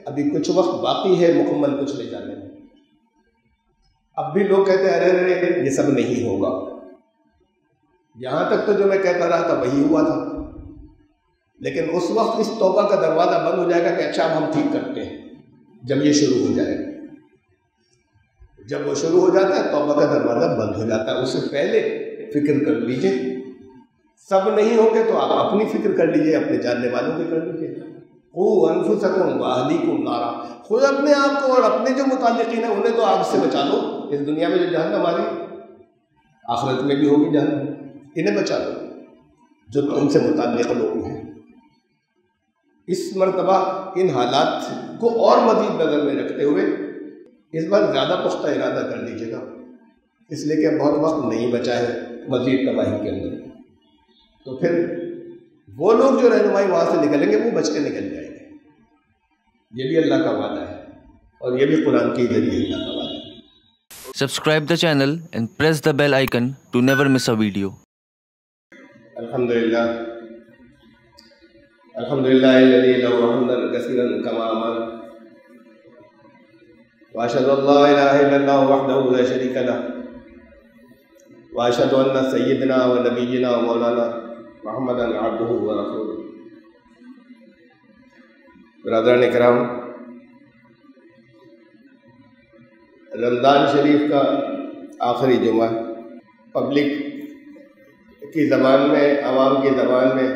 ابھی کچھ وقت باقی ہے مکمل کچھ لے جانے میں. اب بھی لوگ کہتے ہیں ارے ارے یہ سب نہیں ہوگا. یہاں تک تو جو میں کہتا رہا تھا وہی ہوا تھا، لیکن اس وقت اس توبہ کا دروازہ بند ہو جائے گا کہ اچھا اب ہم ٹھیک کرتے ہیں. جب یہ شروع ہو جائے گا، جب وہ شروع ہو جاتا ہے توبہ کا دروازہ بند ہو جاتا ہے. اس سے پہلے فکر کر لیجئے. سب نہیں ہوں گے تو آپ اپنی فکر کر لیجئے، اپنے جاننے والوں کی کر لیجئے. قوا انفسکم واہلیکم نارا. خود اپنے آپ کو اور اپنے جو متعلقین ہیں انہیں تو آگ سے بچا لو. اس دنیا میں جو جہنم آ رہی آخرت میں بھی ہوگی جہنم، انہیں بچا لو جو تم سے متعلق لوگ ہیں. اس مرتبہ ان حالات کو اور مزید نظر میں رکھتے ہوئے اس بار زیادہ پختہ ارادہ کر لیجیے گا، اس لیے کہ بہت وقت نہیں بچا ہے مزید تباہی کے اندر. تو پھر وہ لوگ جو رہنمائی وہاں سے نکلیں گے وہ بچ کے نکل جائیں گے. یہ بھی اللہ کا وعدہ ہے اور یہ بھی قرآن کے ذریعے اللہ کا وعدہ ہے. Subscribe the channel and press the bell icon to never miss a video. الحمدللہ الحمدللہ الذی له حمدا کثیرا کما امر واشهد ان لا الہ الا اللہ وحدہ لا شریک له واشهد ان سیدنا و نبینا و مولانا محمدا عبدہ و رسولہ. برادران کرام، رمضان شریف کا آخری جمعہ پبلک کی زبان میں، عوام کی زبان میں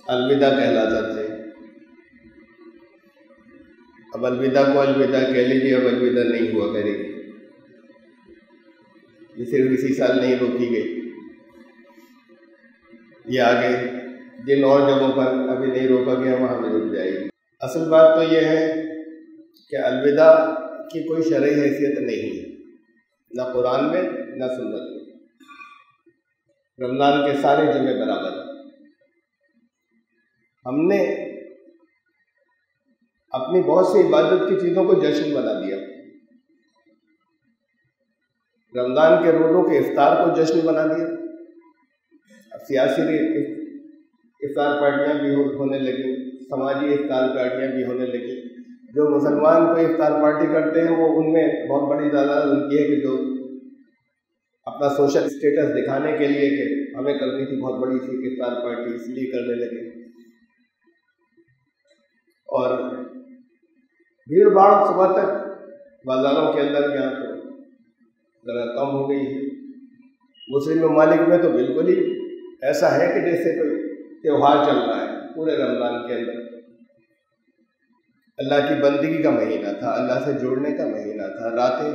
الوداع کہلاتا تھا. اب الوداع کو الوداع کہہ لیجیے، اب الوداع نہیں ہوا کرے گی. یہ صرف اسی سال نہیں روکی گئی، یہ آگے جن اور جگہوں پر ابھی نہیں روکا گیا وہاں بھی رک جائے گی. اصل بات تو یہ ہے کہ الوداع کی کوئی شرعی حیثیت نہیں ہے، نہ قرآن میں نہ سنت میں. رمضان کے سارے جمعے برابر. ہم نے اپنی بہت سی عبادت کی چیزوں کو جشن بنا دیا. رمضان کے روزوں کے افطار کو جشن بنا دیا. اب سیاسی افطار پارٹیاں بھی ہونے لگی، سماجی افطار پارٹیاں بھی ہونے لگی. جو مسلمان کوئی افطار پارٹی کرتے ہیں وہ ان میں بہت بڑی تعداد ان کی ہے کہ جو اپنا سوشل اسٹیٹس دکھانے کے لیے کہ ہمیں کرنی تھی بہت بڑی سی افطار پارٹی، اس لیے کرنے لگے. اور بھیڑ بھاڑ صبح تک بازاروں کے اندر یہاں تو ذرا کم ہو گئی ہے. مسلم ممالک میں تو بالکل ہی ایسا ہے کہ جیسے کوئی تہوار چل رہا ہے. پورے رمضان کے اندر اللہ کی بندگی کا مہینہ تھا، اللہ سے جڑنے کا مہینہ تھا، راتیں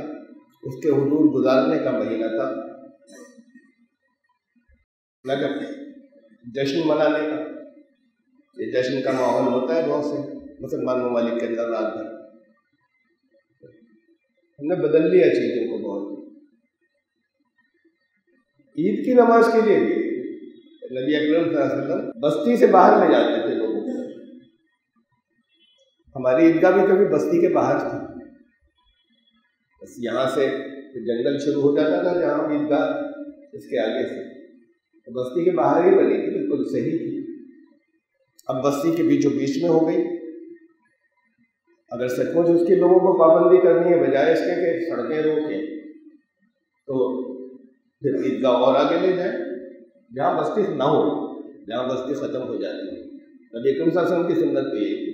اس کے حضور گزارنے کا مہینہ تھا، مگر جشن منانے کا. یہ جشن کا ماحول ہوتا ہے بہت سے مسلمان ممالک کے اندر رات بھر. ہم نے بدل لیا چیزوں کو بہت. عید کی نماز کے لیے بھی نبی اکرم صلی اللہ علیہ وسلم بستی سے باہر لے جاتے تھے لوگوں کو. ہماری عیدگاہ بھی کبھی بستی کے باہر تھی، بس یہاں سے جنگل شروع ہو جاتا تھا جہاں عیدگاہ اس کے آگے سے بستی کے باہر ہی بنی تھی، بالکل صحیح تھی. اب بستی کے بیچوں بیچ میں ہو گئی. اگر سچ مچ اس کی لوگوں کو پابندی کرنی ہے بجائے اس کے کہ سڑکیں روکیں، تو پھر عیدگاہ اور آگے لے جائیں جہاں بستی نہ ہو، جہاں بستی ختم ہو جاتی ہے. نبی اکرم صلی اللہ علیہ وسلم کی سنت تو یہی تھی.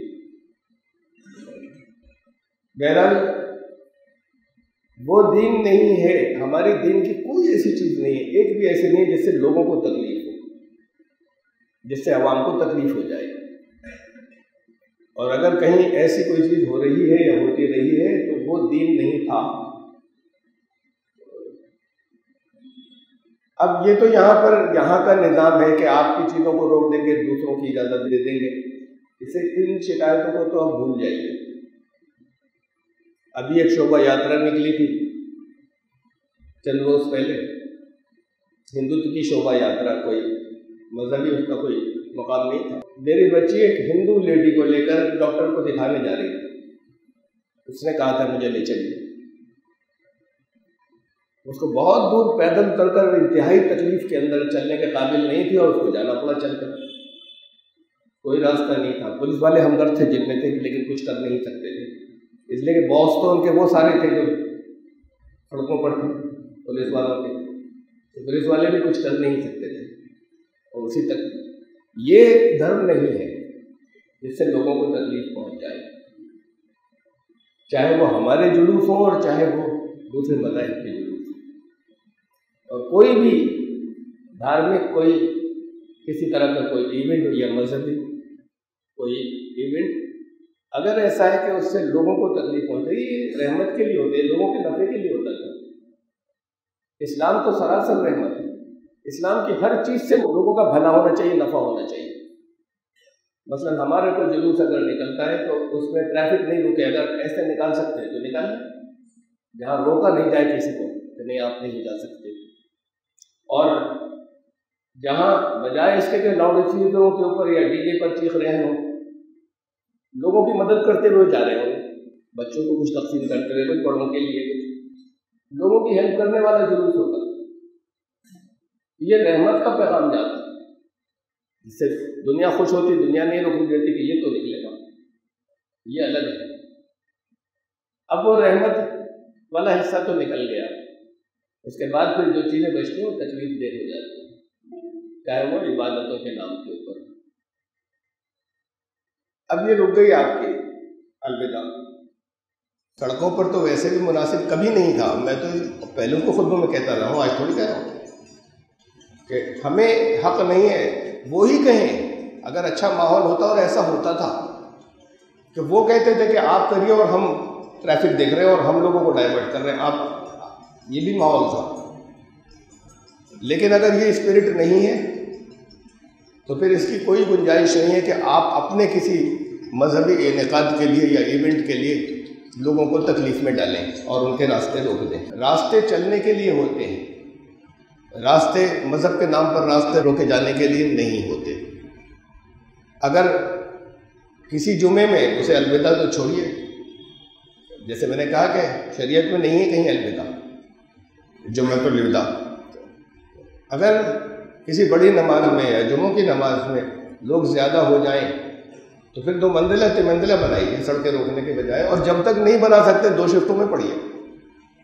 بہرحال وہ دین نہیں ہے، ہماری دین کی کوئی ایسی چیز نہیں ہے، ایک بھی ایسی نہیں ہے جس سے لوگوں کو تکلیف ہو، جس سے عوام کو تکلیف ہو جائے. اور اگر کہیں ایسی کوئی چیز ہو رہی ہے یا ہوتی رہی ہے تو وہ دین نہیں تھا. اب یہ تو یہاں کا نظام ہے کہ آپ کی چیزوں کو روک دیں گے، دوسروں کی اجازت دے دیں گے. اسے ان شکایتوں کو تو ہم بھول جائیے. ابھی ایک شوبھا یاترا نکلی تھی چند روز پہلے، ہندوتو کی شوبھا یاترا، کوئی مذہبی اس کا کوئی مقام نہیں تھا. میری بچی ایک ہندو لیڈی کو لے کر ڈاکٹر کو دکھانے جا رہی تھی. اس نے کہا تھا مجھے لے چلیے. اس کو بہت دور پیدل چل کر انتہائی تکلیف کے اندر چلنے کے قابل نہیں تھی اور اس کو جانا پڑا چل کر. کوئی راستہ نہیں تھا. پولیس والے ہمدرد تھے جتنے تھے لیکن کچھ کر نہیں سکتے تھے، اس لیے کہ باس تو ان کے وہ سارے تھے جو سڑکوں پر تھے پولیس والوں کے، تو پولیس والے بھی کچھ کر نہیں سکتے تھے. اور اسی تک یہ دھرم نہیں ہے جس سے لوگوں کو تکلیف پہنچ جائے، چاہے وہ ہمارے جلوس ہوں اور چاہے وہ دوسرے مذاہب کے جلوس ہوں. اور کوئی بھی دھارمک کوئی کسی طرح کا کوئی ایونٹ ہو یا مذہبی کوئی ایونٹ اگر ایسا ہے کہ اس سے لوگوں کو تکلیف پہنچے، یہ رحمت کے لیے ہوتے ہیں، لوگوں کے نفع کے لیے ہوتا ہے. اسلام تو سراسر رحمت ہے. اسلام کی ہر چیز سے لوگوں کا بھلا ہونا چاہیے، نفع ہونا چاہیے. مثلا ہمارا کوئی جلوس اگر نکلتا ہے تو اس میں ٹریفک نہیں رکے، اگر ایسے نکال سکتے ہیں تو نکال لیں، جہاں روکا نہیں جائے کسی کو کہ نہیں آپ نہیں جا سکتے. اور جہاں بجائے اس کے کہ لاؤڈ اسپیکروں کے اوپر یا ڈی جے پر چیخ رہے ہوں، لوگوں کی مدد کرتے ہوئے جا رہے ہوں، بچوں کو کچھ تقسیم کرتے ہوئے، کچھ بڑوں کے لیے کچھ لوگوں کی ہیلپ کرنے والا جلوس ہوتا، یہ رحمت کا پیغام جاتا ہے، جس سے دنیا خوش ہوتی، دنیا نہیں رکنے دیتی کہ یہ تو نکلے گا، یہ الگ ہے. اب وہ رحمت والا حصہ تو نکل گیا، اس کے بعد پھر جو چیزیں بچتی ہیں وہ تکلیف دہ ہو جاتی ہیں، چاہے وہ عبادتوں کے نام کے اوپر. اب یہ رک گئی آپ کی الوداع. سڑکوں پر تو ویسے بھی مناسب کبھی نہیں تھا. میں تو پہلے کو خطبوں میں کہتا رہا ہوں، آج تھوڑی کہہ رہا ہوں کہ ہمیں حق نہیں ہے. وہی کہیں اگر اچھا ماحول ہوتا اور ایسا ہوتا تھا کہ وہ کہتے تھے کہ آپ کریے اور ہم ٹریفک دیکھ رہے ہیں اور ہم لوگوں کو ڈائیورٹ کر رہے ہیں، آپ یہ بھی ماحول تھا. لیکن اگر یہ اسپرٹ نہیں ہے تو پھر اس کی کوئی گنجائش نہیں ہے کہ آپ اپنے کسی مذہبی انعقاد کے لیے یا ایونٹ کے لیے لوگوں کو تکلیف میں ڈالیں اور ان کے راستے روک دیں. راستے چلنے کے لیے ہوتے ہیں، راستے مذہب کے نام پر راستے روکے جانے کے لیے نہیں ہوتے. اگر کسی جمعے میں اسے الوداع تو چھوڑیے، جیسے میں نے کہا کہ شریعت میں نہیں ہے کہیں الوداع، جمعہ پر الوداع. اگر کسی بڑی نماز میں یا جمعوں کی نماز میں لوگ زیادہ ہو جائیں تو پھر 2 منزلہ 3 منزلہ بنائیے سڑکیں روکنے کے بجائے، اور جب تک نہیں بنا سکتے 2 شفٹوں میں پڑھیے.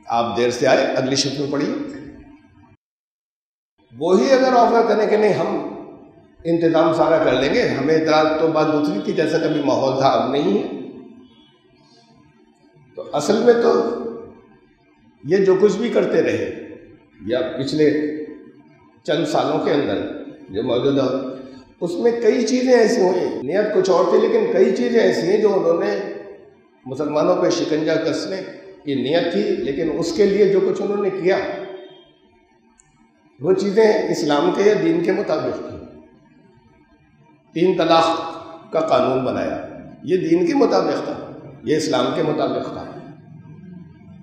آپ دیر سے آئے، اگلی شفٹ میں پڑھیے. وہی اگر آفر کریں کہ نہیں ہم انتظام سارا کر لیں گے، ہمیں اعتراض تو بات دوسری تھی، جیسا کبھی ماحول تھا اب نہیں ہے. تو اصل میں تو یہ جو کچھ بھی کرتے رہے یا پچھلے چند سالوں کے اندر جو موجودہ، اس میں کئی چیزیں ایسی ہوئیں، نیت کچھ اور تھی لیکن کئی چیزیں ایسی ہیں جو انہوں نے مسلمانوں پہ شکنجہ کسنے کی نیت تھی، لیکن اس کے لیے جو کچھ انہوں نے کیا وہ چیزیں اسلام کے یا دین کے مطابق تھیں. 3 طلاق کا قانون بنایا، یہ دین کے مطابق تھا، یہ اسلام کے مطابق تھا.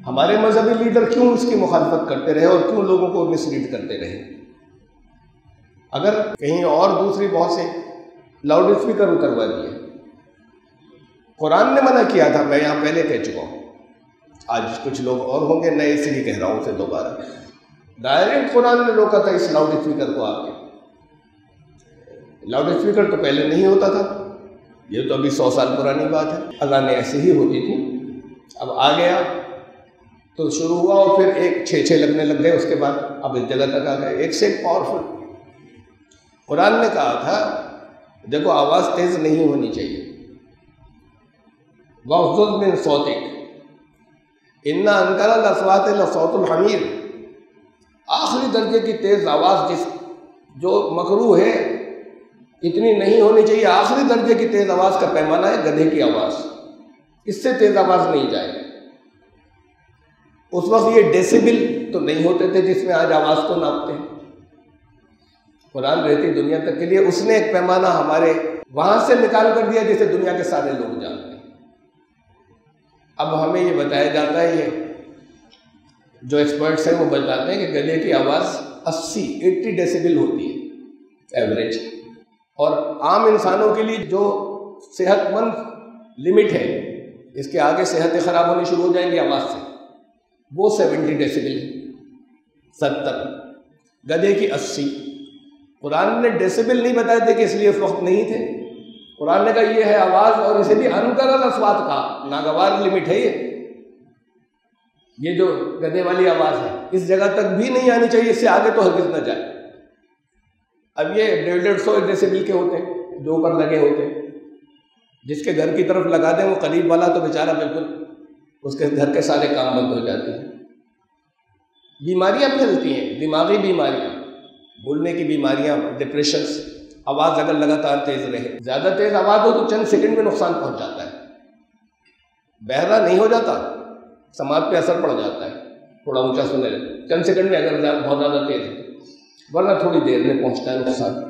ہمارے مذہبی لیڈر کیوں اس کی مخالفت کرتے رہے اور کیوں لوگوں کو مسلیڈ کرتے رہے؟ اگر کہیں اور دوسری بہت سے لاؤڈ اسپیکر اتروا دیے. قرآن نے منع کیا تھا، میں یہاں پہلے کہہ چکا ہوں، آج کچھ لوگ اور ہوں گے نئے اس لیے کہہ رہا ہوں اسے دوبارہ. ڈائریکٹ قرآن نے روکا تھا اس لاؤڈ اسپیکر کو. آپ کے لاؤڈ اسپیکر تو پہلے نہیں ہوتا تھا، یہ تو ابھی 100 سال پرانی بات ہے. اللہ نے ایسے ہی ہوتی تھی، اب آ گیا تو شروع ہوا اور پھر 6 لگنے لگ گئے. اس کے بعد اب اس جگہ تک آ گئے، ایک سے ایک پاورفل. قرآن نے کہا تھا دیکھو آواز تیز نہیں ہونی چاہیے، وَاغْضُضْ مِنْ صَوْتِكَ إِنَّ أَنْكَرَ الْأَصْوَاتِ لَصَوْتُ الْحَمِيرِ. آخری درجے کی تیز آواز جو مکروہ ہے اتنی نہیں ہونی چاہیے. آخری درجے کی تیز آواز کا پیمانہ ہے گدھے کی آواز، اس سے تیز آواز نہیں جائے. اس وقت یہ ڈیسیبل تو نہیں ہوتے تھے جس میں آج آواز کو ناپتے ہیں. قرآن رہتی دنیا تک کے لیے اس نے ایک پیمانہ ہمارے وہاں سے نکال کر دیا جسے دنیا کے سارے لوگ جانتے ہیں. اب ہمیں یہ بتایا جاتا ہے، یہ جو ایکسپرٹس ہیں وہ بتاتے ہیں کہ گدھے کی آواز 80 ڈیسیبل ہوتی ہے ایوریج، اور عام انسانوں کے لیے جو صحت مند لمٹ ہے، اس کے آگے صحتیں خراب ہونی شروع ہو جائیں گی آواز سے، وہ 70 ڈیسیبل 70، گدھے کی 80. قرآن نے ڈیسیبل نہیں بتائے تھے کہ اس لیے اس وقت نہیں تھے، قرآن نے کہا یہ ہے آواز، اور اسے بھی انکر الاصوات کہا، ناگوار لمٹ ہے یہ جو گدھے والی آواز ہے، اس جگہ تک بھی نہیں آنی چاہیے، اس سے آگے تو ہرگز نہ جائے۔ اب یہ 150 ڈیسیبل کے ہوتے ہیں جو اوپر لگے ہوتے ہیں، جس کے گھر کی طرف لگا دیں وہ قریب والا تو بیچارہ بالکل اس کے گھر کے سارے کام بند ہو جاتے ہیں۔ بیماریاں پھیلتی ہیں، دماغی بیماریاں، بھولنے کی بیماریاں، ڈپریشنس، آواز اگر لگاتار تیز رہے، زیادہ تیز آواز ہو تو چند سیکنڈ میں نقصان پہنچ جاتا ہے، بہرا نہیں ہو جاتا، سماعت پہ اثر پڑ جاتا ہے، تھوڑا اونچا سنے لگے چند سیکنڈ میں اگر بہت زیادہ تیز ہے، ورنہ تھوڑی دیر میں پہنچتا ہے نقصان۔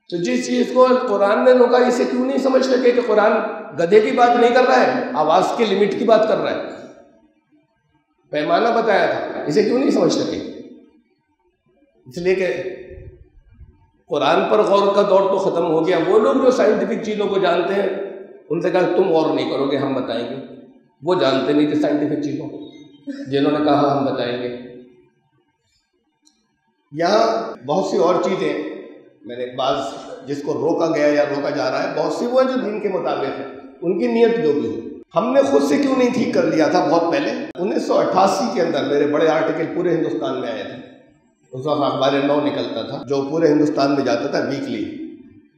تو جس چیز کو قرآن نے روکا، اسے کیوں نہیں سمجھ سکے کہ قرآن گدھے کی بات نہیں کر رہا ہے، آواز کے لمٹ کی بات کر رہا ہے، پیمانہ بتایا تھا، اسے کیوں نہیں سمجھ سکے؟ اس لیے کہ قرآن پر غور کا دور تو ختم ہو گیا۔ وہ لوگ جو سائنٹیفک چیزوں کو جانتے ہیں ان سے کہا تم غور نہیں کرو گے، ہم بتائیں گے۔ وہ جانتے نہیں تھے سائنٹیفک چیزوں کو، جنہوں نے کہا ہم بتائیں گے۔ یہاں بہت سی اور چیزیں، میں نے بعض جس کو روکا گیا یا روکا جا رہا ہے، بہت سی وہ ہیں جو دین کے مطابق ہیں، ان کی نیت جو بھی ہو۔ ہم نے خود سے کیوں نہیں ٹھیک کر لیا تھا بہت پہلے؟ 1988 کے اندر میرے بڑے آرٹیکل پورے ہندوستان میں آئے تھے، اس وقت اخبار نو نکلتا تھا جو پورے ہندوستان میں جاتا تھا ویکلی۔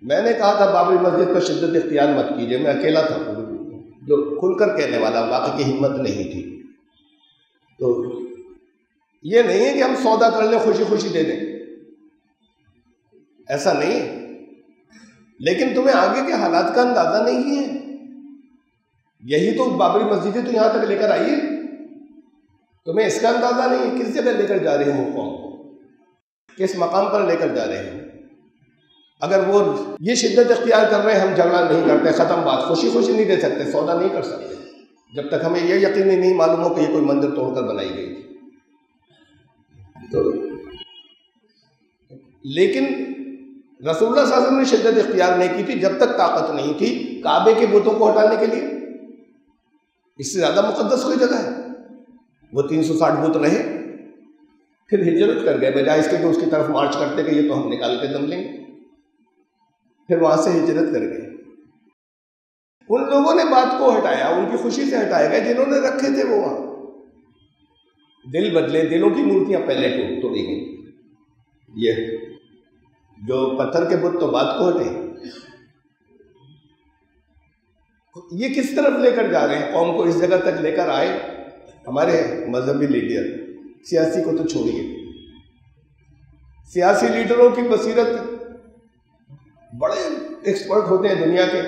میں نے کہا تھا بابری مسجد پر شدت اختیار مت کیجیے، میں اکیلا تھا جو کھل کر کہنے والا، باقی کی ہمت نہیں تھی۔ تو یہ نہیں ہے کہ ہم سودا کر لیں خوشی خوشی دے دیں، ایسا نہیں ہے، لیکن تمہیں آگے کے حالات کا اندازہ نہیں ہے۔ یہی تو بابری مسجدیں تو یہاں تک لے کر آئی ہے، تمہیں اس کا اندازہ نہیں ہے کس جگہ لے کر جا رہے ہو، قوم کو کس مقام پر لے کر جا رہے ہیں۔ اگر وہ یہ شدت اختیار کر رہے ہیں، ہم جھگڑا نہیں کرتے، ختم بات، خوشی خوشی نہیں دے سکتے، سودا نہیں کر سکتے جب تک ہمیں یہ یقینی نہیں معلوم ہو کہ یہ کوئی مندر توڑ کر بنائی گئی تھی۔ تو لیکن رسول اللہ صلی اللہ علیہ وسلم نے شدت اختیار نہیں کی تھی جب تک طاقت نہیں تھی کعبے کے بتوں کو ہٹانے کے لیے۔ اس سے زیادہ مقدس کوئی جگہ ہے؟ وہ 360 بت رہے، پھر ہجرت کر گئے، بجائے اس کے کہ اس کی طرف مارچ کرتے کہ یہ تو ہم نکال کے دم لیں گے، پھر وہاں سے ہجرت کر گئے۔ ان لوگوں نے بات کو ہٹایا، ان کی خوشی سے ہٹائے گئے جنہوں نے رکھے تھے وہ وہاں۔ دل بدلے، دلوں کی مورتیاں پہلے توڑی گئی، یہ جو پتھر کے بت تو بات کو ہٹے۔ یہ کس طرف لے کر جا رہے ہیں قوم کو، اس جگہ تک لے کر آئے ہمارے مذہبی لیڈر، سیاسی کو تو چھوڑیے، سیاسی لیڈروں کی بصیرت بڑے ایکسپرٹ ہوتے ہیں دنیا کے،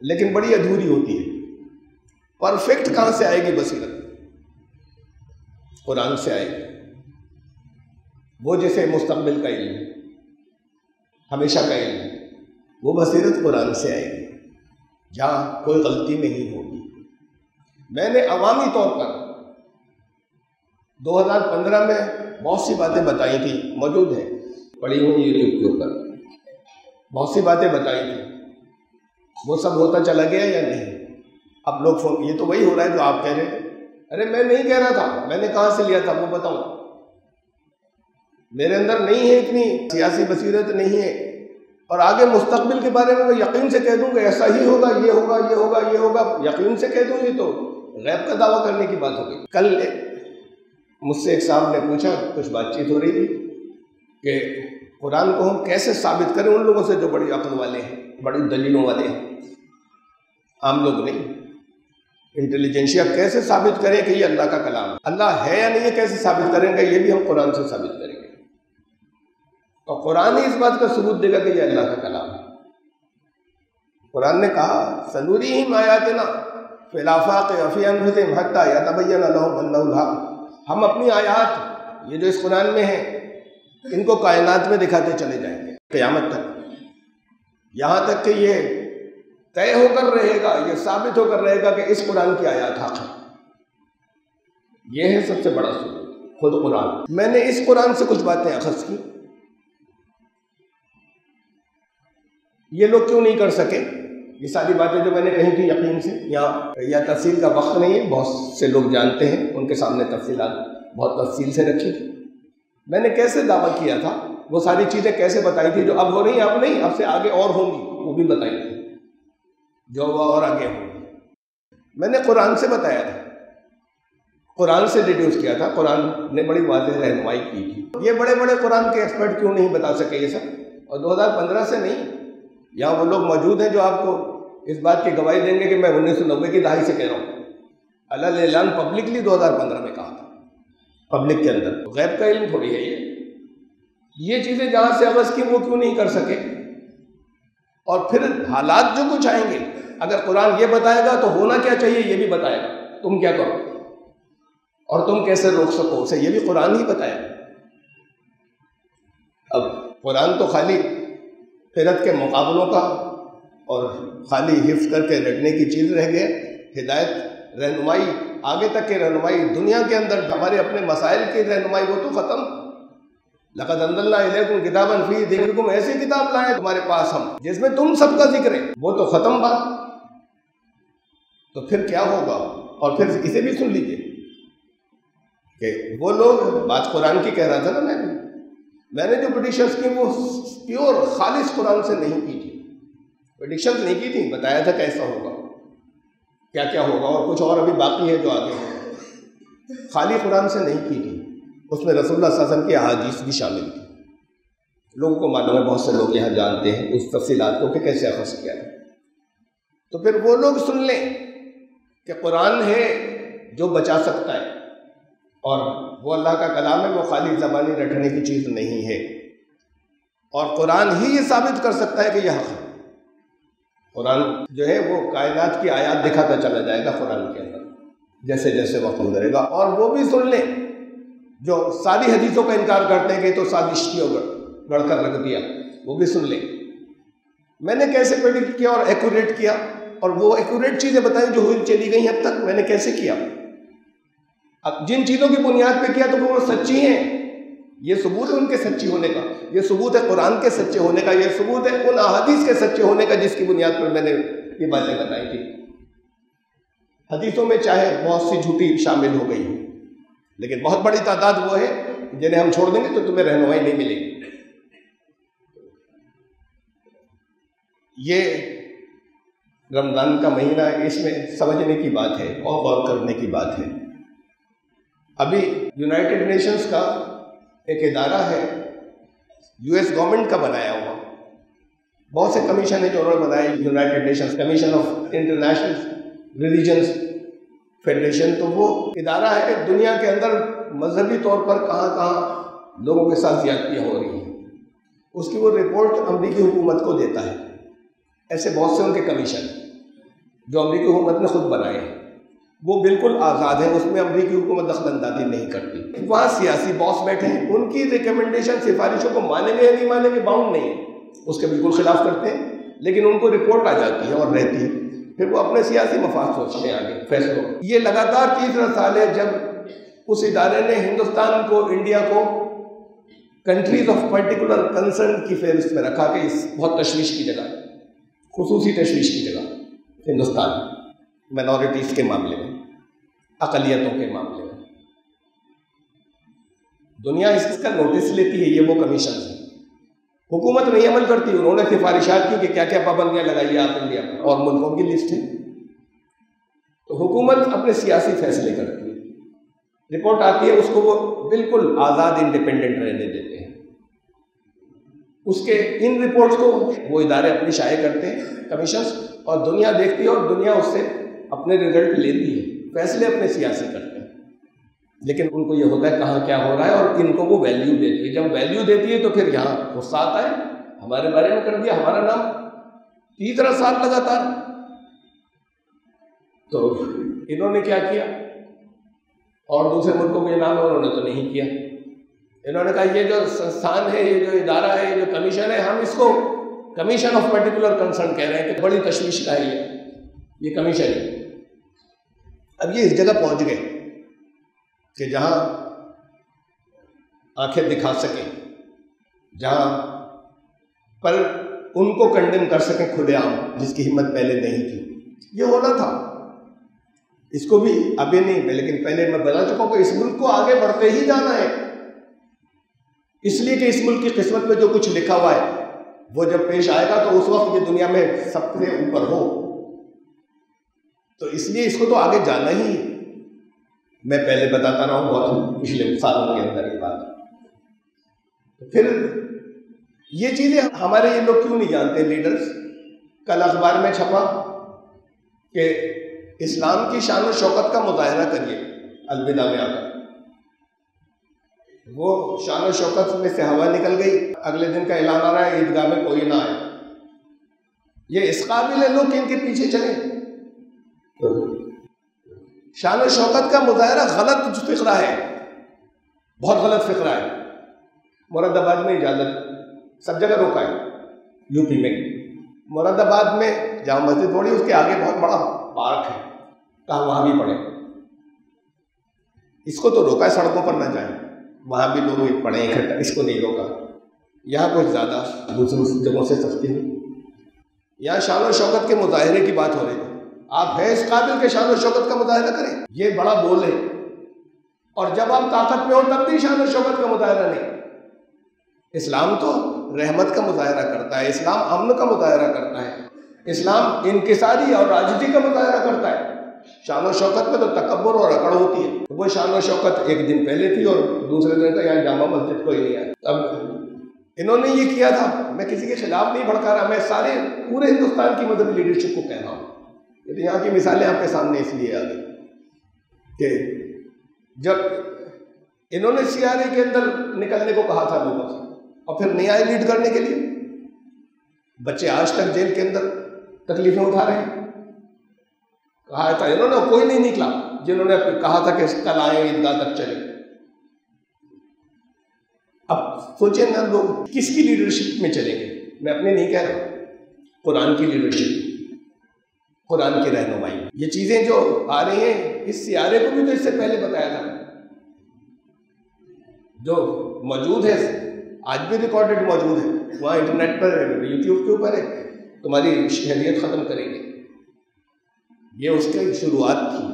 لیکن بڑی ادھوری ہوتی ہے۔ پرفیکٹ کہاں سے آئے گی بصیرت؟ قرآن سے آئے گی، وہ جیسے مستقبل کا علم ہے، ہمیشہ کا علم ہے، وہ بصیرت قرآن سے آئے گی جہاں کوئی غلطی نہیں ہوگی۔ میں نے عوامی طور پر 2015 میں بہت سی باتیں بتائی تھیں، موجود ہیں، پڑھی ہوئی یوٹیوب کے اوپر، بہت سی باتیں بتائی تھیں، وہ سب ہوتا چلا گیا یا نہیں؟ اب لوگ فون، یہ تو وہی ہو رہا ہے جو آپ کہہ رہے تھے۔ ارے میں نہیں کہہ رہا تھا، میں نے کہاں سے لیا تھا وہ بتاؤں؟ میرے اندر نہیں ہے اتنی سیاسی بصیرت نہیں ہے، اور آگے مستقبل کے بارے میں میں یقین سے کہہ دوں کہ ایسا ہی ہوگا، یہ ہوگا، یہ ہوگا، یہ ہوگا، یقین سے کہہ دوں، یہ تو غیب کا دعویٰ کرنے کی بات ہو گئی۔ کل مجھ سے ایک صاحب نے پوچھا، کچھ بات چیت ہو رہی تھی کہ قرآن کو ہم کیسے ثابت کریں ان لوگوں سے جو بڑی عقل والے ہیں، بڑی دلیلوں والے ہیں، عام لوگ نہیں، انٹیلیجنشیا کیسے ثابت کریں کہ یہ اللہ کا کلام ہے؟ اللہ ہے یا نہیں ہے کیسے ثابت کریں گے؟ یہ بھی ہم قرآن سے ثابت کریں گے، اور قرآن ہی اس بات کا ثبوت دے گا کہ یہ اللہ کا کلام ہے۔ قرآن نے کہا سنُرِیہِمْ آیاتنا فی الآفاق وفی انفسہم حتی یتبین لہم انہ الحق، ہم اپنی آیات یہ جو اس قرآن میں ہیں ان کو کائنات میں دکھاتے چلے جائیں گے قیامت تک، یہاں تک کہ یہ طے ہو کر رہے گا، یہ ثابت ہو کر رہے گا کہ اس قرآن کی آیات حق ہے۔ یہ ہے سب سے بڑا ثبوت، خود قرآن۔ میں نے اس قرآن سے کچھ باتیں اخذ کی، یہ لوگ کیوں نہیں کر سکے؟ یہ ساری باتیں جو میں نے کہی تھی یقین سے، یا تفصیل کا وقت نہیں ہے، بہت سے لوگ جانتے ہیں، ان کے سامنے تفصیلات بہت تفصیل سے رکھی تھی۔ میں نے کیسے دعویٰ کیا تھا، وہ ساری چیزیں کیسے بتائی تھی جو اب ہو رہی ہیں، اب نہیں، اب سے آگے اور ہوں گی، وہ بھی بتائی تھی جو ہوا اور آگے ہو. میں نے قرآن سے بتایا تھا، قرآن سے ڈیڈیوس کیا تھا، قرآن نے بڑی واضح رہنمائی کی تھی. یہ بڑے بڑے قرآن کے ایکسپرٹ کیوں نہیں بتا سکے یہ سب؟ اور 2015 سے نہیں، یہاں وہ لوگ موجود ہیں جو آپ کو اس بات کی گواہی دیں گے کہ میں 1990 کی دہائی سے کہہ رہا ہوں. اللہ اعلان پبلکلی 2015 میں کہا تھا، پبلک کے اندر. غیب کا علم تھوڑی ہے یہ چیزیں جہاں سے عوض کی وہ کیوں نہیں کر سکے؟ اور پھر حالات جو کچھ آئیں گے، اگر قرآن یہ بتائے گا تو ہونا کیا چاہیے یہ بھی بتائے گا، تم کیا کرو اور تم کیسے روک سکو اسے، یہ بھی قرآن ہی بتایا. اب قرآن تو خالی قرأت کے مقابلوں کا اور خالی حفظ کر کے رٹنے کی چیز رہ گیا. ہدایت، رہنمائی، آگے تک کی رہنمائی، دنیا کے اندر ہمارے اپنے مسائل کی رہنمائی وہ تو ختم. لقد انزلنا الیکم کتابا فیہ ذکرکم، ایسی کتاب لائیں تمہارے پاس ہم جس میں تم سب کا ذکر ہے، وہ تو ختم بات. تو پھر کیا ہوگا؟ اور پھر اسے بھی سن لیجیے کہ وہ لوگ، بات قرآن کی کہہ رہا تھا نا میں نے جو پریڈکشنز کی وہ پیور خالص قرآن سے نہیں کی تھی. پریڈکشنز نہیں کی تھی، بتایا تھا کیسا ہوگا، کیا کیا ہوگا، اور کچھ اور ابھی باقی ہے جو آگے ہوگا. خالی قرآن سے نہیں کی تھی، اس میں رسول اللہ صلی اللہ علیہ وسلم کی احادیث بھی شامل تھی. لوگوں کو معلوم ہے، بہت سے لوگ یہاں جانتے ہیں اس تفصیلات کو کہ کیسے اخذ کیا ہے. تو پھر وہ لوگ سن لیں کہ قرآن ہے جو بچا سکتا ہے، اور وہ اللہ کا کلام ہے، وہ خالی زبانی رٹنے کی چیز نہیں ہے، اور قرآن ہی یہ ثابت کر سکتا ہے کہ یہ حق ہے. قرآن جو ہے وہ کائنات کی آیات دکھاتا چلا جائے گا قرآن کے اندر جیسے جیسے وقت گزرے گا. اور وہ بھی سن لیں جو ساری حدیثوں کا انکار کرتے ہیں کہ تو سازشی گڑھ کر رکھ دیا، وہ بھی سن لیں. میں نے کیسے پریڈکٹ کیا اور ایکوریٹ کیا، اور وہ ایکوریٹ چیزیں بتائیں جو ہوئی چلی گئی اب تک، میں نے کیسے کیا. اب جن چیزوں کی بنیاد پہ کیا تو وہ سچی ہیں، یہ ثبوت ہے ان کے سچی ہونے کا، یہ ثبوت ہے قرآن کے سچے ہونے کا، یہ ثبوت ہے ان احادیث کے سچے ہونے کا جس کی بنیاد پر میں نے یہ باتیں بتائی تھی. حدیثوں میں چاہے بہت سی جھوٹی شامل ہو گئی، لیکن بہت بڑی تعداد وہ ہے جنہیں ہم چھوڑ دیں گے تو تمہیں رہنمائی نہیں ملے گی. یہ رمضان کا مہینہ، اس میں سمجھنے کی بات ہے اور غور کرنے کی بات ہے. ابھی یونائٹڈ نیشنز کا ایک ادارہ ہے، US گورنمنٹ کا بنایا ہوا، بہت سے کمیشن ہیں جو انہوں نے بنائے. United nations commission of international religions federation, تو وہ ادارہ ہے دنیا کے اندر مذہبی طور پر کہاں کہاں لوگوں کے ساتھ زیادتیاں ہو رہی ہیں، اس کی وہ رپورٹ امریکی حکومت کو دیتا ہے. ایسے بہت سے ان کے کمیشن جو امریکی حکومت نے خود بنائے ہیں، وہ بالکل آزاد ہیں، اس میں امریکی حکومت دخل اندازی نہیں کرتی. وہاں سیاسی باس بیٹھے ہیں، ان کی ریکمنڈیشن سفارشوں کو مانیں گے یا نہیں مانیں گے باؤنڈ نہیں ہے، اس کے بالکل خلاف کرتے ہیں، لیکن ان کو رپورٹ آ جاتی ہے اور رہتی ہے، پھر وہ اپنے سیاسی مفاد سوچتے ہیں آگے فیصلوں. یہ لگاتار تیسرا سال ہے جب اس ادارے نے ہندوستان کو، انڈیا کو کنٹریز آف پرٹیکولر کنسرن کی فہرست میں رکھا کہ اس بہت تشویش کی جگہ، خصوصی تشویش کی جگہ ہندوستان مائنورٹیز کے معاملے میں، اقلیتوں کے معاملے میں. دنیا اس کا نوٹس لیتی ہے، یہ وہ کمیشنز ہیں. حکومت نہیں عمل کرتی، انہوں نے سفارشات کی کہ کیا کیا پابندیاں لگائیے آپ انڈیا پر، اور ملکوں کی لسٹ ہے. تو حکومت اپنے سیاسی فیصلے کرتی ہے، رپورٹ آتی ہے، اس کو وہ بالکل آزاد انڈیپینڈنٹ رہنے دیتے ہیں. اس کے ان رپورٹس کو وہ ادارے اپنی شائع کرتے ہیں کمیشنز، اور دنیا دیکھتی ہے، اور دنیا اس سے اپنے رزلٹ لیتی ہے، فیصلے اپنے سیاسی کرتے ہیں. لیکن ان کو یہ ہوتا ہے کہاں کیا ہو رہا ہے، اور ان کو وہ ویلیو دیتی ہے. جب ویلیو دیتی ہے تو پھر یہاں غصہ آتا ہے، ہمارے بارے میں کر دیا، ہمارا نام تیسرا سال لگاتار. تو انہوں نے کیا کیا، اور دوسرے ملکوں کو یہ نام ہے، انہوں نے تو نہیں کیا. انہوں نے کہا یہ جو سنستھان ہے، یہ جو ادارہ ہے، یہ جو کمیشن ہے، ہم اس کو کمیشن آف پرٹیکولر کنسرن کہہ رہے ہیں کہ بڑی تشویش کا ہے یہ کمیشن ہے. اب یہ اس جگہ پہنچ گئے کہ جہاں آنکھیں دکھا سکیں، جہاں پر ان کو کنڈیم کر سکیں کھلے عام، جس کی ہمت پہلے نہیں تھی. یہ ہونا تھا، اس کو بھی ابھی نہیں، لیکن پہلے میں بتا چکا ہوں کہ اس ملک کو آگے بڑھتے ہی جانا ہے، اس لیے کہ اس ملک کی قسمت میں جو کچھ لکھا ہوا ہے وہ جب پیش آئے گا تو اس وقت یہ دنیا میں سب سے اوپر ہو. تو اس لیے اس کو تو آگے جانا ہی ہے. میں پہلے بتاتا رہا ہوں بہت پچھلے سالوں کے اندر یہ بات. پھر یہ چیزیں ہمارے یہ لوگ کیوں نہیں جانتے لیڈرز؟ کل اخبار میں چھپا کہ اسلام کی شان و شوکت کا مظاہرہ کریے الوداع میں آ کر. وہ شان و شوکت میں سے ہوا نکل گئی. اگلے دن کا اعلان آ رہا ہے عیدگاہ میں کوئی نہ آئے. یہ اس قابل ہے لوگ کہ ان کے پیچھے چلیں. شان و شوکت کا مظاہرہ غلط فقرہ ہے، بہت غلط فقرہ ہے. مراد آباد میں اجازت سب جگہ روکا ہے. یو پی میں مراد آباد میں جامع مسجد تھوڑی، اس کے آگے بہت بڑا پارک ہے، کہا وہاں بھی پڑھیں. اس کو تو روکا ہے سڑکوں پر نہ جائیں، وہاں بھی لوگ پڑھیں اکٹھا. اس کو نہیں روکا. یہاں کچھ زیادہ دوسری جگہوں سے سستی ہے. یہاں شان و شوکت کے مظاہرے کی بات ہو رہی ہے. آپ ہیں اس قابل کے شان و شوکت کا مظاہرہ کریں؟ یہ بڑا بول ہے. اور جب آپ طاقت میں ہو تب بھی شان و شوکت کا مظاہرہ نہیں. اسلام تو رحمت کا مظاہرہ کرتا ہے، اسلام امن کا مظاہرہ کرتا ہے، اسلام انکساری اور عاجزی کا مظاہرہ کرتا ہے. شان و شوکت میں تو تکبر اور اکڑ ہوتی ہے. وہ شان و شوکت ایک دن پہلے تھی اور دوسرے دن کا یہاں جامع مسجد کوئی نہیں آیا. اب انہوں نے یہ کیا تھا. میں کسی کے خلاف نہیں بھڑکا رہا، میں سارے پورے ہندوستان کی مذہبی لیڈرشپ کو کہہ رہا ہوں. یہاں کی مثالیں آپ کے سامنے اس لیے آ گئی کہ جب انہوں نے سیارے کے اندر نکلنے کو کہا تھا لوگوں سے اور پھر نہیں آئے لیڈ کرنے کے لیے. بچے آج تک جیل کے اندر تکلیفیں اٹھا رہے ہیں. کہا تھا انہوں نے، کوئی نہیں نکلا جنہوں نے کہا تھا کہ کل آئیں عیدگاہ تک چلیں. اب سوچیں نا لوگ کس کی لیڈرشپ میں چلیں گے؟ میں اپنے نہیں کہہ رہا، قرآن کی لیڈرشپ، قرآن کی رہنمائی. یہ چیزیں جو آ رہی ہیں، اس سیارے کو بھی تو اس سے پہلے بتایا تھا، جو موجود ہے آج بھی ریکارڈڈ موجود ہے وہاں انٹرنیٹ پر یوٹیوب کے اوپر ہے. تمہاری شہریت ختم کریں گے. یہ اس کی شروعات تھی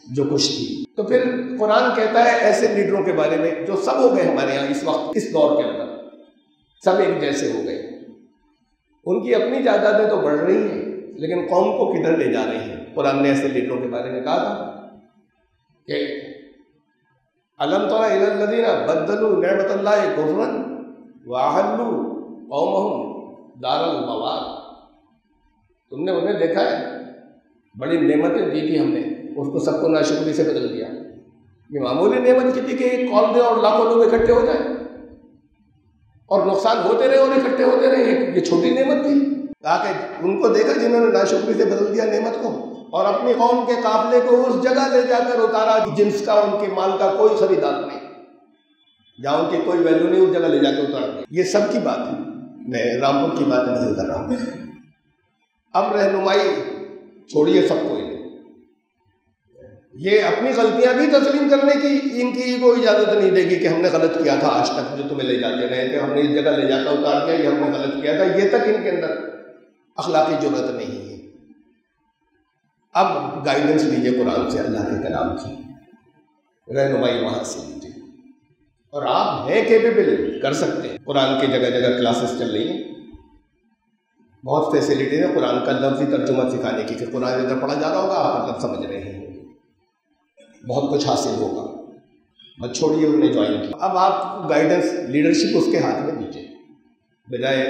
جو کچھ تھی. تو پھر قرآن کہتا ہے ایسے لیڈروں کے بارے میں جو سب ہو گئے ہمارے یہاں اس وقت، اس دور کے اندر سب ایک جیسے ہو گئے. ان کی اپنی جائیدادیں تو بڑھ رہی ہیں لیکن قوم کو کدھر لے جا رہی ہیں. قرآن نے ایسے لیڈروں کے بارے میں کہا تھا کہ الم تر الی الذین بدلوا نعمت اللہ کفرا واحلوا قومهم دار البوار. تم نے انہیں دیکھا ہے، بڑی نعمتیں دی تھی ہم نے، اس کو سب کو ناشکری سے بدل دیا. یہ معمولی نعمت کی تھی کہ ایک کال دے اور لاکھوں لوگ اکٹھے ہو جائیں اور نقصان ہوتے رہے اور اکٹھے ہوتے رہے. یہ چھوٹی نعمت تھی. تاکہ ان کو دیکھا جنہوں نے ناشکری سے بدل دیا نعمت کو، اور اپنی قوم کے قافلے کو اس جگہ لے جا کر اتارا جنس کا ان کے مال کا کوئی خریدار نہیں، جہاں ان کی کوئی ویلیو نہیں، اس جگہ لے جا کے اتار دیا. یہ سب کی بات ہے، میں رامپور کی بات نہیں کر رہا ہوں. اب رہنمائی چھوڑیے سب کو. یہ اپنی غلطیاں بھی تسلیم کرنے کی ان کی کوئی اجازت نہیں دے گی کہ ہم نے غلط کیا تھا آج تک، جو تمہیں لے جاتے رہے تھے ہم نے اس جگہ لے جا کر اتار دیا، یہ ہم نے غلط کیا تھا. یہ تک ان کے اندر اخلاقی جرأت نہیں ہے. اب گائیڈنس لیجیے قرآن سے، اللہ کے کلام کی رہنمائی وہاں سے لیجیے. اور آپ ہیں کیپیبل، کر سکتے ہیں. قرآن کی جگہ جگہ کلاسز چل رہی ہیں، بہت فیسلٹیز ہیں قرآن کا لفظی ترجمہ سکھانے کی. کہ قرآن ادھر پڑھا جا رہا ہوگا، آپ مطلب سمجھ رہے ہیں، بہت کچھ حاصل ہوگا. بس چھوڑیے انہیں جوائن کیا. اب آپ گائیڈنس لیڈرشپ اس کے ہاتھ میں دیجیے، بجائے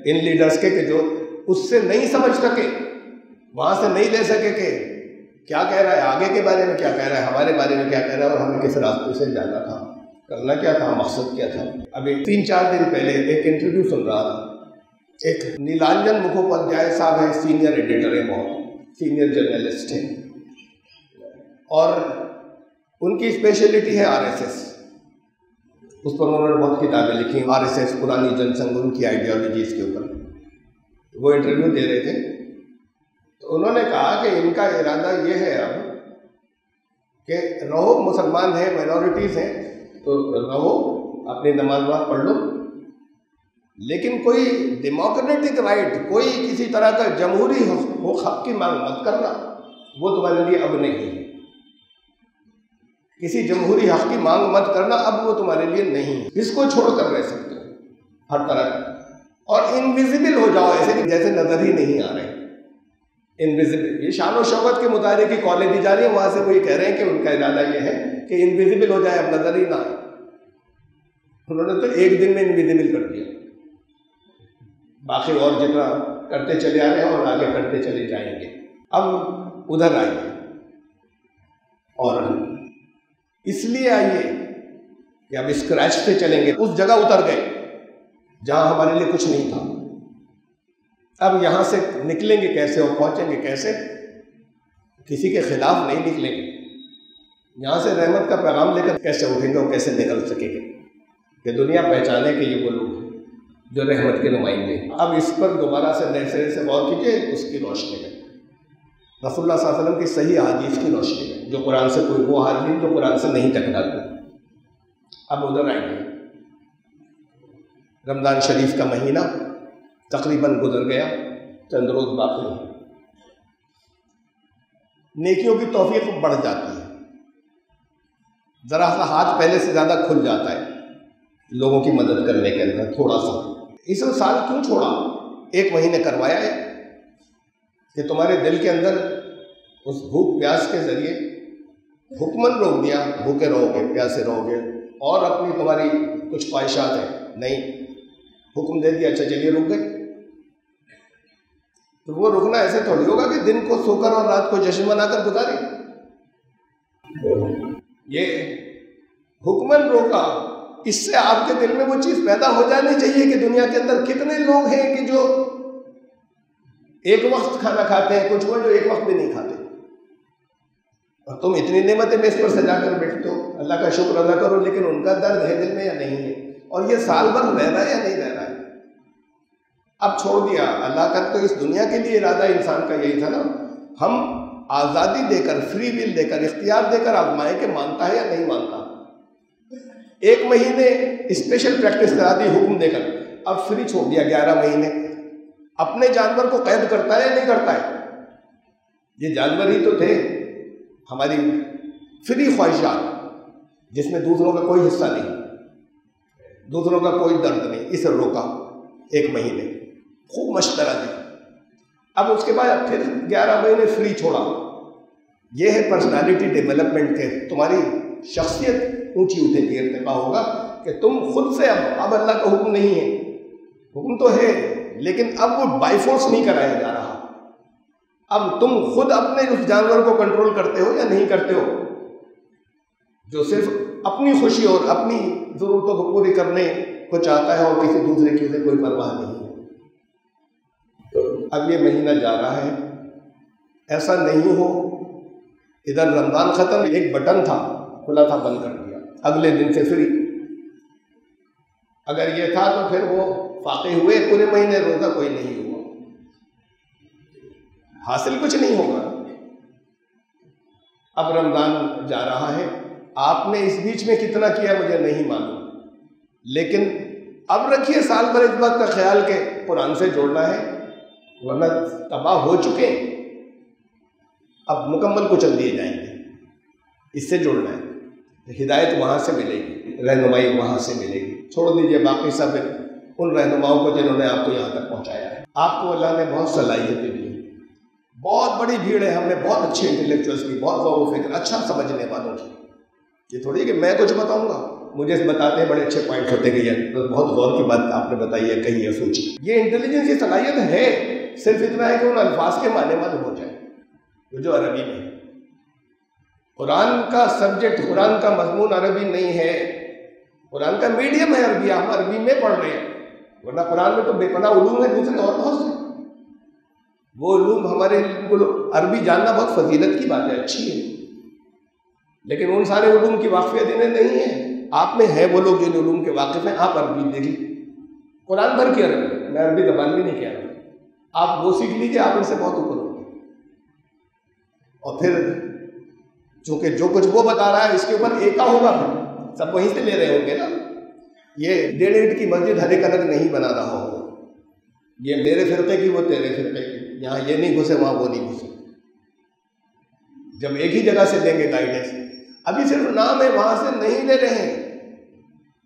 ان لیڈرز کے کہ جو اس سے نہیں سمجھ سکے، وہاں سے نہیں لے سکے کہ کیا کہہ رہا ہے، آگے کے بارے میں کیا کہہ رہا ہے، ہمارے بارے میں کیا کہہ رہا ہے، اور ہمیں کس راستے سے جانا تھا، کرنا کیا تھا، مقصد کیا تھا. ابھی 3-4 دن پہلے ایک انٹرویو سن رہا تھا. ایک نیلانجن مکھوپادھیائے صاحب ہیں، سینئر ایڈیٹر ہیں، بہت سینئر جرنلسٹ ہیں، اور ان کی اسپیشلٹی ہے RSS. اس پر انہوں نے بہت کتابیں لکھی، RSS پرانی جن سنگھ، ان کی آئیڈیالوجیز کے اوپر. وہ انٹرویو دے رہے تھے تو انہوں نے کہا کہ ان کا ارادہ یہ ہے اب کہ رہو، مسلمان ہیں، مائنورٹیز ہیں تو رہو، اپنی نماز پڑھ لو، لیکن کوئی ڈیموکریٹک رائٹ، کوئی کسی طرح کا جمہوری حق کی مانگ مت کرنا، وہ تمہارے لیے اب نہیں ہے. کسی جمہوری حق کی مانگ مت کرنا اب وہ تمہارے لیے نہیں ہے. اس کو چھوڑ کر رہ سکتے ہو ہر طرح کا. اور انویزیبل ہو جاؤ، ایسے کہ جیسے نظر ہی نہیں آ رہے، انویزیبل۔ یہ شان و شوکت کے مطالعے کی کالج دی جا رہی ہے، وہاں سے وہ یہ کہہ رہے ہیں کہ ان کا ارادہ یہ ہے کہ انویزیبل ہو جائے، اب نظر ہی نہ آئے۔ انہوں نے تو ایک دن میں انویزیبل کر دیا، باقی اور جتنا کرتے چلے آ رہے ہیں اور آگے کرتے چلے جائیں گے۔ اب ادھر آئیے، اور اس لیے آئیے کہ اب اسکریچ سے چلیں گے، اس جگہ اتر گئے جہاں ہمارے لیے کچھ نہیں تھا۔ اب یہاں سے نکلیں گے کیسے اور پہنچیں گے کیسے؟ کسی کے خلاف نہیں نکلیں گے، یہاں سے رحمت کا پیغام لے کر کیسے اٹھیں گے اور کیسے نکل سکیں گے کہ دنیا پہچانے کہ یہ وہ لوگ ہیں جو رحمت کے نمائندے ہیں۔ اب اس پر دوبارہ سے نئے سرے سے غور کیجیے، اس کی روشنی میں، رسول اللہ صلی اللہ علیہ وسلم کی صحیح احادیث کی روشنی میں، جو قرآن سے کوئی وہ حدیث جو قرآن سے نہیں ٹکراتی۔ اب ادھر آئیے، رمضان شریف کا مہینہ تقریباً گزر گیا، چند روز باقی ہیں۔ نیکیوں کی توفیق بڑھ جاتی ہے، ذرا سا ہاتھ پہلے سے زیادہ کھل جاتا ہے لوگوں کی مدد کرنے کے اندر تھوڑا سا۔ اس سال کیوں چھوڑا؟ ایک مہینے کروایا ہے کہ تمہارے دل کے اندر اس بھوک پیاس کے ذریعے حکمن روک دیا، بھوکے رہو گے، پیاسے رہو گے، اور اپنی تمہاری کچھ خواہشات ہیں، نہیں، حکم دے دیا، اچھا چلیے رک گئے۔ تو وہ رکنا ایسے تھوڑی ہوگا کہ دن کو سو کر اور رات کو جشن منا کر گزارے۔ یہ حکمن روکا، اس سے آپ کے دل میں وہ چیز پیدا ہو جانی چاہیے کہ دنیا کے اندر کتنے لوگ ہیں کہ جو ایک وقت کھانا کھاتے ہیں، کچھ وہ جو ایک وقت بھی نہیں کھاتے، اور تم اتنی نعمتیں میز پر سجا کر بیٹھتے ہو، اللہ کا شکر ادا کرو، لیکن ان کا درد ہے دل میں یا نہیں ہے؟ اور یہ سال بھر رہ رہا ہے یا نہیں رہ رہا ہے؟ اب چھوڑ دیا اللہ کا، تو اس دنیا کے لیے ارادہ انسان کا یہی تھا نا، ہم آزادی دے کر، فری ول دے کر، اختیار دے کر آزمائیں کہ مانتا ہے یا نہیں مانتا۔ ایک مہینے اسپیشل پریکٹس کرا دی حکم دے کر، اب فری چھوڑ دیا 11 مہینے۔ اپنے جانور کو قید کرتا ہے یا نہیں کرتا ہے؟ یہ جانور ہی تو تھے، ہماری فری خواہشات، جس میں دوسروں کا کوئی حصہ نہیں، دوسروں کا کوئی درد نہیں، اسے روکا 1 مہینے، خوب مشورہ دی۔ اب اس کے بعد پھر 11 مہینے فری چھوڑا۔ یہ ہے پرسنالٹی ڈیولپمنٹ کے، تمہاری شخصیت اونچی اٹھے گی، ارتقا ہوگا کہ تم خود سے اب اللہ کا حکم نہیں ہے، حکم تو ہے لیکن اب وہ بائی فورس نہیں کرایا جا رہا۔ اب تم خود اپنے اس جانور کو کنٹرول کرتے ہو یا نہیں کرتے ہو، جو صرف اپنی خوشی اور اپنی ضرورتوں کو پوری کرنے کو چاہتا ہے اور کسی دوسرے کی اسے کوئی پرواہ نہیں ہے۔ تو اب یہ مہینہ جا رہا ہے، ایسا نہیں ہو ادھر رمضان ختم، ایک بٹن تھا کھلا تھا، بند کر دیا، اگلے دن سے فری۔ اگر یہ تھا تو پھر وہ فاقے ہوئے پورے مہینے، روزہ کوئی نہیں ہوا، حاصل کچھ نہیں ہوگا۔ اب رمضان جا رہا ہے، آپ نے اس بیچ میں کتنا کیا مجھے نہیں معلوم، لیکن اب رکھیے سال بھر اس بات کا خیال کہ قرآن سے جوڑنا ہے، ورنہ تباہ ہو چکے، اب مکمل کچل دیے جائیں گے۔ اس سے جوڑنا ہے، ہدایت وہاں سے ملے گی، رہنمائی وہاں سے ملے گی۔ چھوڑ دیجئے باقی سب ان رہنماؤں کو جنہوں نے آپ کو یہاں تک پہنچایا ہے۔ آپ کو اللہ نے بہت صلاحیتیں دی، بہت بڑی بھیڑ ہے، ہم نے بہت اچھے انٹلیکچوئلس کی، بہت غور و فکر، اچھا سمجھنے والوں کی۔ یہ تھوڑی کہ میں کچھ بتاؤں گا، مجھے بتاتے ہیں بڑے اچھے پوائنٹ ہوتے گئے، بہت غور کی بات آپ نے بتائی ہے، کہی ہے، سوچی۔ یہ انٹیلیجنس کی صلاحیت ہے، صرف اتنا ہے کہ ان الفاظ کے معنی معلوم ہو جائے جو عربی میں ہے۔ قرآن کا سبجیکٹ، قرآن کا مضمون عربی نہیں ہے، قرآن کا میڈیم ہے عربی، ہم عربی میں پڑھ رہے ہیں، ورنہ قرآن میں تو بے پناہ علوم ہے دوسرے اور بہت سے۔ وہ علوم ہمارے عربی جاننا بہت فضیلت کی بات ہے، اچھی ہے، لیکن ان سارے علوم کی واقفیت انہیں نہیں ہے۔ آپ میں ہے وہ لوگ جو علوم کے واقف ہیں، آپ عربی دیکھیں، قرآن بھر کی عربی، میں عربی زبان بھی نہیں کہہ رہا، آپ وہ سیکھ لیجیے، آپ ان سے بہت اوپر ہوں گے۔ اور پھر چونکہ جو کچھ وہ بتا رہا ہے اس کے اوپر ایکا ہوگا، پھر سب وہیں سے لے رہے ہوں گے نا۔ یہ 1.5 اینٹ کی مسجد ہر ایک الگ نہیں بنا رہا ہوگا، یہ میرے فرقے کی، وہ تیرے فرقے کی، یہاں یہ نہیں گھسے وہاں وہ نہیں گھسے۔ جب ایک ہی جگہ سے لیں گے گائیڈنس، ابھی صرف نام ہے، وہاں سے نہیں لے رہے ہیں،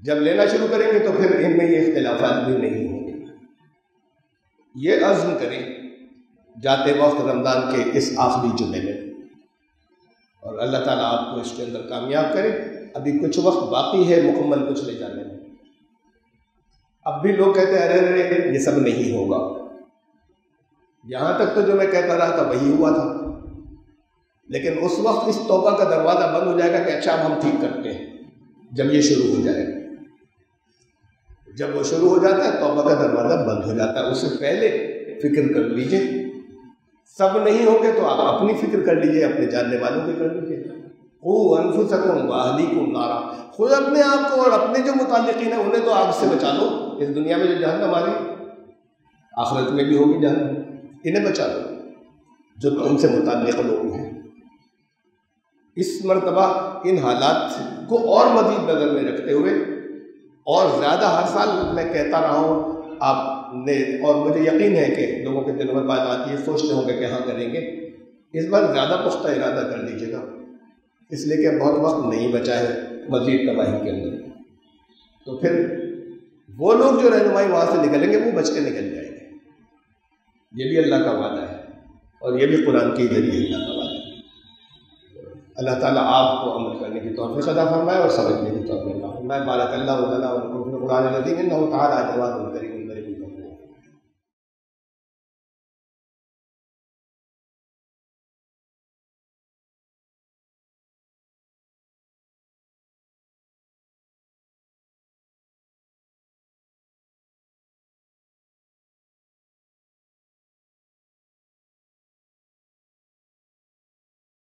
جب لینا شروع کریں گے تو پھر ان میں یہ اختلافات بھی نہیں ہوں گے۔ یہ عزم کریں جاتے وقت رمضان کے اس آخری جمعے میں، اور اللہ تعالیٰ آپ کو اس کے اندر کامیاب کرے۔ ابھی کچھ وقت باقی ہے مکمل کو چلے جانے میں۔ اب بھی لوگ کہتے ہیں ارے یہ سب نہیں ہوگا۔ یہاں تک تو جو میں کہتا رہا تھا وہی ہوا تھا، لیکن اس وقت اس توبہ کا دروازہ بند ہو جائے گا کہ اچھا اب ہم ٹھیک کرتے ہیں، جب یہ شروع ہو جائے گا۔ جب وہ شروع ہو جاتا ہے توبہ کا دروازہ بند ہو جاتا ہے۔ اس سے پہلے فکر کر لیجئے، سب نہیں ہوں گے تو آپ اپنی فکر کر لیجئے، اپنے جاننے والوں کی کر لیجئے۔ قوا انفسکم واہلیکم نارا، خود اپنے آپ کو اور اپنے جو متعلقین ہیں انہیں تو آگ سے بچا لو۔ اس دنیا میں جو جہنم آ رہی، آخرت میں بھی ہوگی جہنم، انہیں بچا لو جو تم سے متعلق لوگ ہیں۔ اس مرتبہ ان حالات کو اور مزید نظر میں رکھتے ہوئے، اور زیادہ ہر سال میں کہتا رہا ہوں آپ نے، اور مجھے یقین ہے کہ لوگوں کے دلوں میں بات آتی ہے، سوچتے ہوں گے کہ ہاں کریں گے، اس بار زیادہ پختہ ارادہ کر لیجیے گا، اس لیے کہ بہت وقت نہیں بچا ہے مزید تباہی کے اندر۔ تو پھر وہ لوگ جو رہنمائی وہاں سے نکلیں گے وہ بچ کے نکل جائیں گے، یہ بھی اللہ کا وعدہ ہے، اور یہ بھی قرآن کے ذریعے اللہ کا وعدہ ہے۔ اللہ تعالیٰ آپ کو عمل کرنے کی توفیق عطا فرمائے اور سمجھنے کی توفیق عطا فرمائے۔ بارک اللہ لنا ولکم فی القرآن العظیم، انہ تعالی جواد کریم۔